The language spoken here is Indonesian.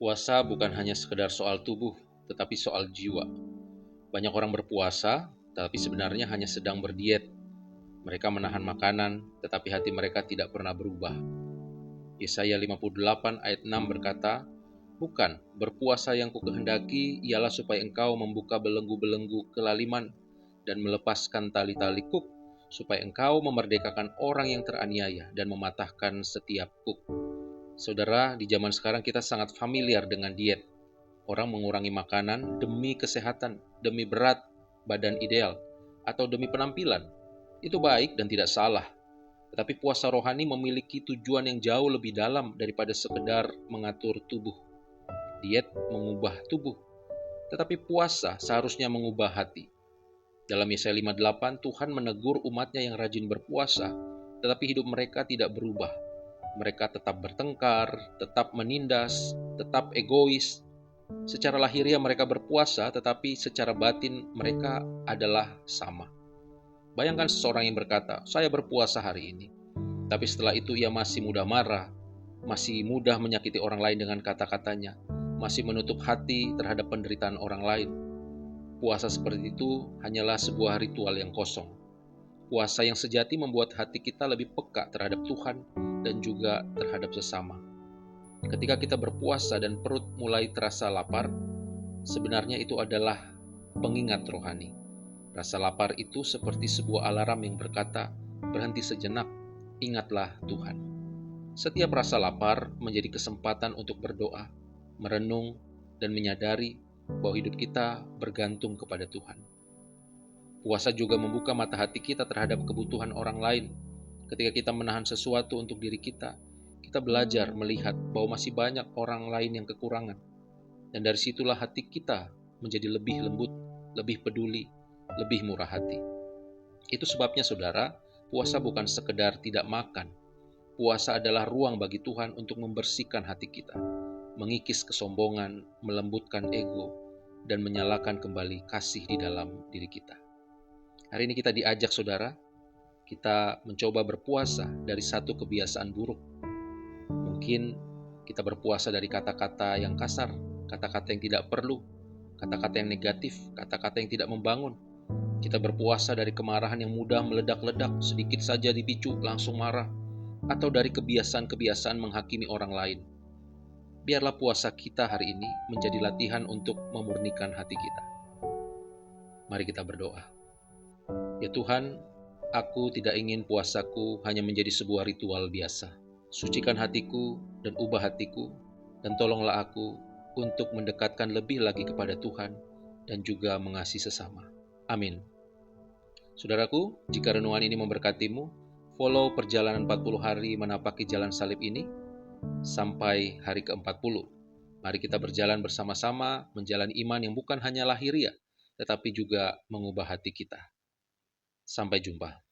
Puasa bukan hanya sekedar soal tubuh, tetapi soal jiwa. Banyak orang berpuasa, tapi sebenarnya hanya sedang berdiet. Mereka menahan makanan, tetapi hati mereka tidak pernah berubah. Yesaya 58 ayat 6 berkata, "Bukan, berpuasa yang kukehendaki ialah supaya engkau membuka belenggu-belenggu kelaliman dan melepaskan tali-tali kuk, supaya engkau memerdekakan orang yang teraniaya dan mematahkan setiap kuk." Saudara, di zaman sekarang kita sangat familiar dengan diet. Orang mengurangi makanan demi kesehatan, demi berat badan ideal, atau demi penampilan. Itu baik dan tidak salah. Tetapi puasa rohani memiliki tujuan yang jauh lebih dalam daripada sekedar mengatur tubuh. Diet mengubah tubuh, tetapi puasa seharusnya mengubah hati. Dalam Yesaya 58, Tuhan menegur umatnya yang rajin berpuasa, tetapi hidup mereka tidak berubah. Mereka tetap bertengkar, tetap menindas, tetap egois. Secara lahiriah mereka berpuasa, tetapi secara batin mereka adalah sama. Bayangkan seseorang yang berkata, "Saya berpuasa hari ini." Tapi setelah itu ia masih mudah marah, masih mudah menyakiti orang lain dengan kata-katanya, masih menutup hati terhadap penderitaan orang lain. Puasa seperti itu hanyalah sebuah ritual yang kosong. Puasa yang sejati membuat hati kita lebih peka terhadap Tuhan dan juga terhadap sesama. Ketika kita berpuasa dan perut mulai terasa lapar, sebenarnya itu adalah pengingat rohani. Rasa lapar itu seperti sebuah alarm yang berkata, "Berhenti sejenak, ingatlah Tuhan." Setiap rasa lapar menjadi kesempatan untuk berdoa, merenung, dan menyadari bahwa hidup kita bergantung kepada Tuhan. Puasa juga membuka mata hati kita terhadap kebutuhan orang lain. Ketika kita menahan sesuatu untuk diri kita, kita belajar melihat bahwa masih banyak orang lain yang kekurangan. Dan dari situlah hati kita menjadi lebih lembut, lebih peduli, lebih murah hati. Itu sebabnya saudara, puasa bukan sekedar tidak makan. Puasa adalah ruang bagi Tuhan untuk membersihkan hati kita, mengikis kesombongan, melembutkan ego, dan menyalakan kembali kasih di dalam diri kita. Hari ini kita diajak saudara, kita mencoba berpuasa dari satu kebiasaan buruk. Mungkin kita berpuasa dari kata-kata yang kasar, kata-kata yang tidak perlu, kata-kata yang negatif, kata-kata yang tidak membangun. Kita berpuasa dari kemarahan yang mudah meledak-ledak, sedikit saja dipicu langsung marah, atau dari kebiasaan-kebiasaan menghakimi orang lain. Biarlah puasa kita hari ini menjadi latihan untuk memurnikan hati kita. Mari kita berdoa. Ya Tuhan, aku tidak ingin puasaku hanya menjadi sebuah ritual biasa. Sucikan hatiku dan ubah hatiku, dan tolonglah aku untuk mendekatkan lebih lagi kepada Tuhan dan juga mengasihi sesama. Amin. Saudaraku, jika renungan ini memberkatimu, follow perjalanan 40 hari menapaki jalan salib ini sampai hari ke-40. Mari kita berjalan bersama-sama menjalani iman yang bukan hanya lahiriah, tetapi juga mengubah hati kita. Sampai jumpa.